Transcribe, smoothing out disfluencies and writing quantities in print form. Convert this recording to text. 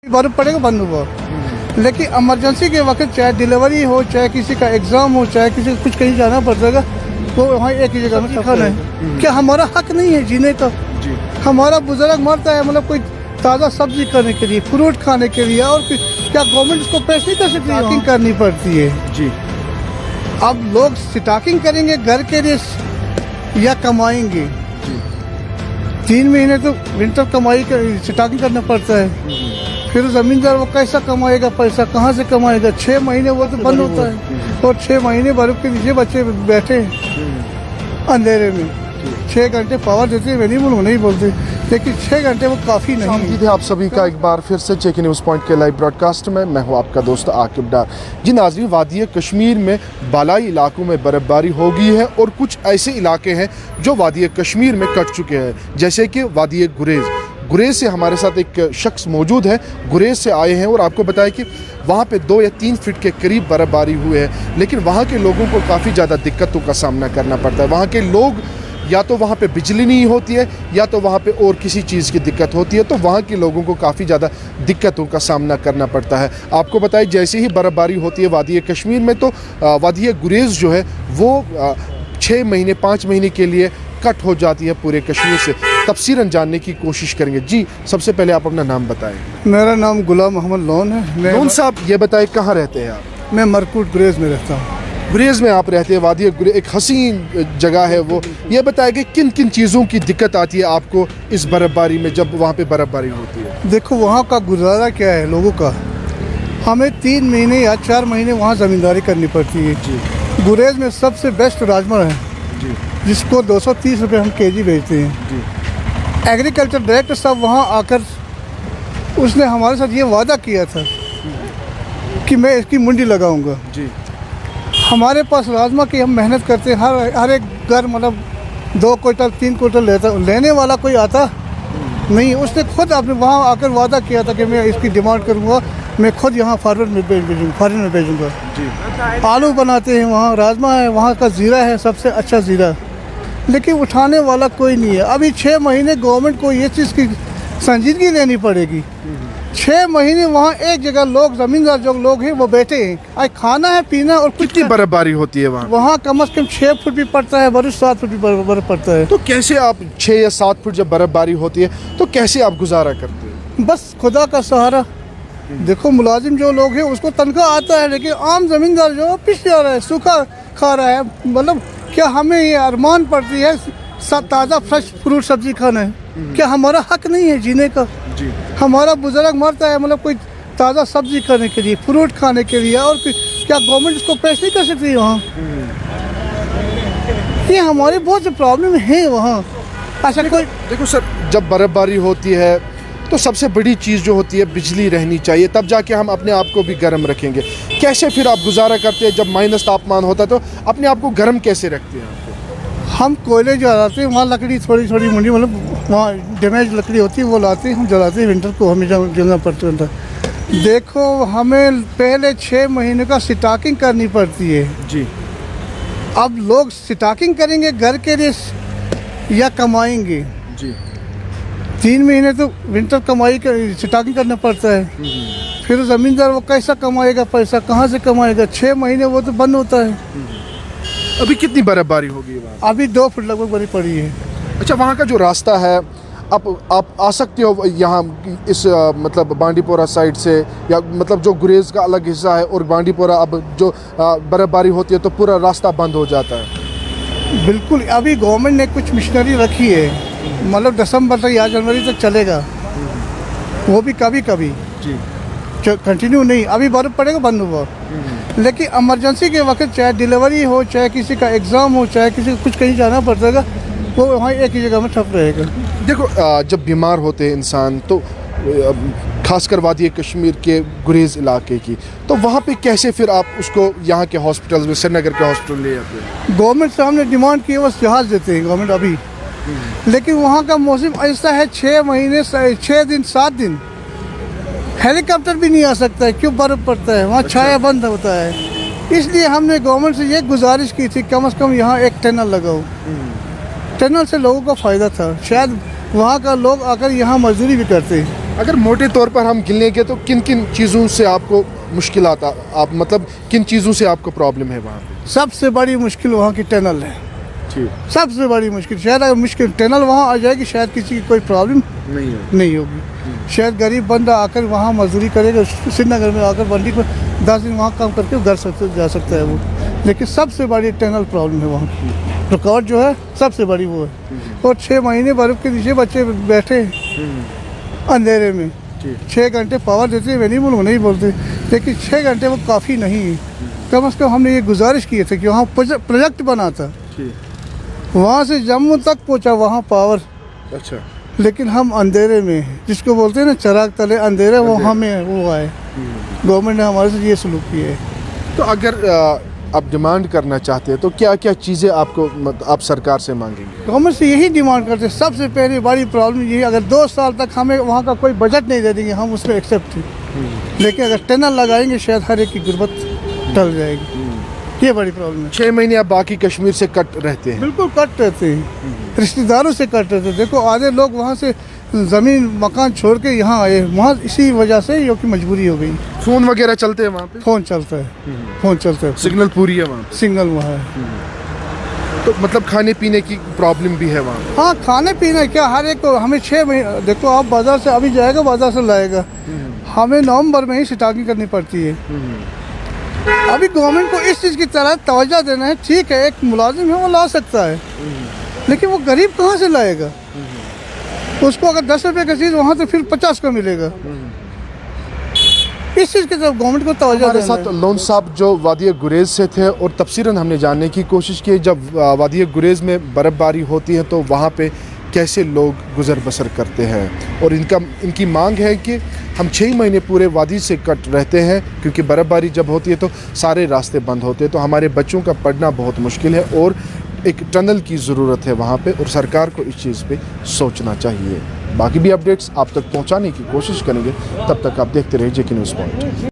बर्फ पड़ेगा बंद हुआ, लेकिन इमरजेंसी के वक्त चाहे डिलीवरी हो, चाहे किसी का एग्जाम हो, चाहे किसी को कुछ कहीं जाना पड़ेगा, वो वहाँ एक ही जगह में खाना है। क्या हमारा हक नहीं है जीने का? हमारा बुजुर्ग मरता है मतलब कोई ताज़ा सब्जी खाने के लिए, फ्रूट खाने के लिए, और क्या गवर्नमेंट इसको पैसे नहीं कर सकती? स्टॉकिंग करनी पड़ती है जी। अब लोग स्टॉकिंग करेंगे घर के लिए या कमाएंगे? 3 महीने तो विंटर कमाई स्टॉकिंग करना पड़ता है, फिर जमींदार वो कैसा कमाएगा पैसा, कहाँ से कमाएगा? 6 महीने वो तो बंद होता है, और 6 महीने बर्फ के नीचे बच्चे बैठे अंधेरे में। 6 घंटे पावर देते हैं, मैं नहीं बोलते, लेकिन 6 घंटे वो काफ़ी नहीं है। आप सभी का एक बार फिर से चेक न्यूज़ पॉइंट के लाइव ब्रॉडकास्ट में मैं हूं आपका दोस्त आकिब डार। जी नाज़रीन, वादी कश्मीर में बालाई इलाकों में बर्फ़बारी हो गई है और कुछ ऐसे इलाके हैं जो वादी कश्मीर में कट चुके हैं, जैसे कि वादी गुरेज़ से हमारे साथ एक शख्स मौजूद है, गुरेज़ से आए हैं और आपको बताएं कि वहाँ पे 2 या 3 फीट के करीब बर्फ़बारी हुई है, लेकिन वहाँ के लोगों को काफ़ी ज़्यादा दिक्कतों का सामना करना पड़ता है। वहाँ के लोग या तो वहाँ पे बिजली नहीं होती है या तो वहाँ पे और किसी चीज़ की दिक्कत होती है, तो वहाँ के लोगों को काफ़ी ज़्यादा दिक्कतों का सामना करना पड़ता है। आपको बताएं, जैसे ही बर्फ़बारी होती है वादी कश्मीर में, तो वादी गुरेज़ जो है वो 6 महीने 5 महीने के लिए कट हो जाती है पूरे कश्मीर से। तफसीरन जानने की कोशिश करेंगे। जी सबसे पहले आप अपना नाम बताएं। मेरा नाम गुलाम मोहम्मद लोन है। लोन साहब, ये बताएं कहाँ रहते हैं आप? मैं मरकूट गुरेज़ में रहता हूँ। गुरेज़ में आप रहते हैं, वादी एक हसीन जगह है वो। ये बताएं कि किन किन चीज़ों की दिक्कत आती है आपको इस बर्फ़बारी में, जब वहाँ पे बर्फ़बारी होती है? देखो वहाँ का गुजारा क्या है लोगों का, हमें 3 महीने या 4 महीने वहाँ ज़मींदारी करनी पड़ती है जी। गुरेज़ में सबसे बेस्ट राजमा है जी, जिसको 230 रुपये हम केजी बेचते हैं जी। एग्रीकल्चर डायरेक्टर साहब वहाँ आकर उसने हमारे साथ ये वादा किया था कि मैं इसकी मंडी लगाऊंगा जी। हमारे पास राजमा की हम मेहनत करते हैं, हर एक घर मतलब 2 क्विंटल 3 क्विंटल लेने वाला कोई आता नहीं। उसने खुद अपने वहाँ आकर वादा किया था कि मैं इसकी डिमांड करूँगा, मैं खुद यहाँ फॉरेन में भेजूँगा जी। आलू बनाते हैं वहाँ, राजमा है, वहाँ का ज़ीरा है सबसे अच्छा ज़ीरा, लेकिन उठाने वाला कोई नहीं है। अभी 6 महीने गवर्नमेंट को ये चीज़ की संजीदगी लेनी पड़ेगी। 6 महीने वहाँ एक जगह लोग, ज़मींदार जो लोग हैं वो बैठे हैं, आज खाना है पीना और कुछ। कितनी बर्फ़बारी होती है वहाँ? वहाँ कम से कम 6 फुट भी पड़ता है, बरस 7 फुट भी बर्फ पड़ता है। तो कैसे आप 6 या 7 फुट जब बर्फ़बारी होती है तो कैसे आप गुजारा करते हैं? बस खुदा का सहारा। देखो मुलाजिम जो लोग हैं उसको तनख्वाह आता है, लेकिन आम ज़मींदार जो पिस जा रहा है, सूखा खा रहा है। मतलब क्या हमें ये अरमान पड़ती है ताज़ा फ्रेश फ्रूट सब्जी खाना है? क्या हमारा हक नहीं है जीने का? जी। हमारा बुजुर्ग मरता है मतलब कोई ताज़ा सब्जी खाने के लिए, फ्रूट खाने के लिए, और क्या गवर्नमेंट इसको पैसे नहीं कर सकती वहाँ? ये हमारी बहुत सी प्रॉब्लम है वहाँ। अच्छा कोई देखो सर, जब बर्फ़बारी होती है तो सबसे बड़ी चीज़ जो होती है बिजली रहनी चाहिए, तब जाके हम अपने आप को भी गर्म रखेंगे। कैसे फिर आप गुजारा करते हैं जब माइनस तापमान होता है, तो अपने आप को गर्म कैसे रखते हैं? हम कोयले जलाते हैं, वहाँ लकड़ी थोड़ी थोड़ी मुंडी, मतलब वहाँ डैमेज लकड़ी होती है वो लाते हैं, हम जलाते हैं। विंटर को हमें जलना पड़ता है। देखो हमें पहले 6 महीने का स्टॉकिंग करनी पड़ती है जी। अब लोग स्टॉकिंग करेंगे घर के लिए या कमाएंगे जी? 3 महीने तो विंटर कमाई स्टॉकिंग करना पड़ता है, फिर ज़मींदार वो कैसा कमाएगा पैसा, कहाँ से कमाएगा? 6 महीने वो तो बंद होता है। अभी कितनी बर्फ़बारी होगी वहाँ? अभी 2 फुट लगभग बड़ी पड़ी है। अच्छा, वहाँ का जो रास्ता है, आप आ सकते हो यहाँ इस मतलब बांडीपोरा साइड से, या मतलब जो गुरेज़ का अलग हिस्सा है और बांडीपोरा, अब जो बर्फ़बारी होती है तो पूरा रास्ता बंद हो जाता है? बिल्कुल, अभी गवर्नमेंट ने कुछ मिशनरी रखी है, मतलब दिसंबर तक या जनवरी तक चलेगा, वो भी कभी कभी जी, कंटिन्यू नहीं। अभी बर्फ पड़ेगा बंद हुआ, लेकिन इमरजेंसी के वक्त चाहे डिलीवरी हो, चाहे किसी का एग्ज़ाम हो, चाहे किसी को कुछ कहीं जाना पड़ेगा, वो वहाँ एक ही जगह में ठप रहेगा। देखो जब बीमार होते हैं इंसान, तो खासकर वादी कश्मीर के गुरेज़ इलाके की, तो वहाँ पे कैसे फिर आप उसको यहाँ के हॉस्पिटल्स में, श्रीनगर के हॉस्पिटल ले जाते हैं? गवर्नमेंट से हमने डिमांड की है, बस जहाज़ देते हैं गवर्नमेंट अभी, लेकिन वहाँ का मौसम ऐसा है 6 महीने 6 दिन 7 दिन हेलीकॉप्टर भी नहीं आ सकता है। क्यों? बर्फ़ पड़ता है वहाँ। अच्छा। छाया बंद होता है, इसलिए हमने गवर्नमेंट से ये गुजारिश की थी कम से कम यहाँ एक टनल लगाओ। टनल से लोगों को फ़ायदा था, शायद वहाँ का लोग आकर यहाँ मजदूरी भी करते हैं। अगर मोटे तौर पर हम गिनेंगे तो किन किन चीज़ों से आपको मुश्किलात आप मतलब किन चीज़ों से आपको प्रॉब्लम है वहाँ पे? सबसे बड़ी मुश्किल वहाँ की टनल है, ठीक सबसे बड़ी मुश्किल। शायद अगर मुश्किल टनल वहाँ आ जाएगी शायद किसी की कोई प्रॉब्लम नहीं है। नहीं होगी। शायद गरीब बंदा आकर वहाँ मजदूरी करेगा, श्रीनगर में आकर मंडी पर 10 दिन वहाँ काम करके घर जा सकता है वो, लेकिन सबसे बड़ी टनल प्रॉब्लम है वहाँ की। रुकावट जो है सबसे बड़ी वो है। और 6 महीने बर्फ़ के नीचे बच्चे बैठे अंधेरे में, 6 घंटे पावर देते हैं, मैं नहीं बोलूँ नहीं बोलते, लेकिन 6 घंटे वो काफ़ी नहीं है। कम से कम हमने ये गुजारिश की थी कि वहाँ प्रोजेक्ट बना था, वहाँ से जम्मू तक पहुँचा वहाँ पावर, अच्छा, लेकिन हम अंधेरे में हैं, जिसको बोलते हैं ना चिराग तले अंधेरे, वो हमें वो आए। गवर्नमेंट ने हमारे से ये सलूक किया है। तो अगर आप डिमांड करना चाहते हैं तो क्या क्या चीज़ें आपको आप सरकार से मांगेंगे? गवर्नमेंट से यही डिमांड करते हैं, सबसे पहली बड़ी प्रॉब्लम यही, अगर 2 साल तक हमें वहाँ का कोई बजट नहीं दे देंगे हम उसमें एक्सेप्ट हैं, लेकिन अगर टनल लगाएंगे शायद हर एक की गुर्बत टल जाएगी। ये बड़ी प्रॉब्लम है। 6 महीने आप बाकी कश्मीर से कट रहते हैं? बिल्कुल कट रहते हैं, रिश्तेदारों से कट रहते हैं। देखो आधे लोग वहाँ से ज़मीन मकान छोड़ के यहाँ आए, वहाँ इसी वजह से ये की मजबूरी हो गई। फ़ोन वगैरह चलते हैं वहाँ पे? फ़ोन चलता है, फ़ोन चलता है, सिग्नल पूरी है वहाँ पे? सिग्नल वहाँ है। तो मतलब खाने पीने की प्रॉब्लम भी है वहाँ पे? हाँ, खाने पीने क्या हर एक को हमें 6 महीने, देखो आप बाज़ार से अभी जाएगा बाज़ार से लाएगा, हमें नवंबर में ही स्टॉकिंग करनी पड़ती है। अभी गवर्नमेंट को इस चीज़ की तरफ तवज्जो देना है। ठीक है, एक मुलाजिम है वो ला सकता है, लेकिन वो गरीब कहाँ से लाएगा? उसको अगर 10 रुपये का चीज़ वहाँ तो फिर 50 का मिलेगा। इस चीज़ की तरफ गवर्नमेंट को तवज्जो हमारे देना साथ है। लोन साहब जो वादी गुरेज से थे और तफसीरन हमने जानने की कोशिश की जब वादी गुरेज में बर्फ़बारी होती है तो वहाँ पे कैसे लोग गुजर बसर करते हैं, और इनकी मांग है कि हम 6 महीने पूरे वादी से कट रहते हैं क्योंकि बर्फ़बारी जब होती है तो सारे रास्ते बंद होते हैं, तो हमारे बच्चों का पढ़ना बहुत मुश्किल है और एक टनल की ज़रूरत है वहाँ पे, और सरकार को इस चीज़ पे सोचना चाहिए। बाकी भी अपडेट्स आप तक पहुँचाने की कोशिश करेंगे, तब तक आप देखते रहिए जेके न्यूज़ पॉइंट।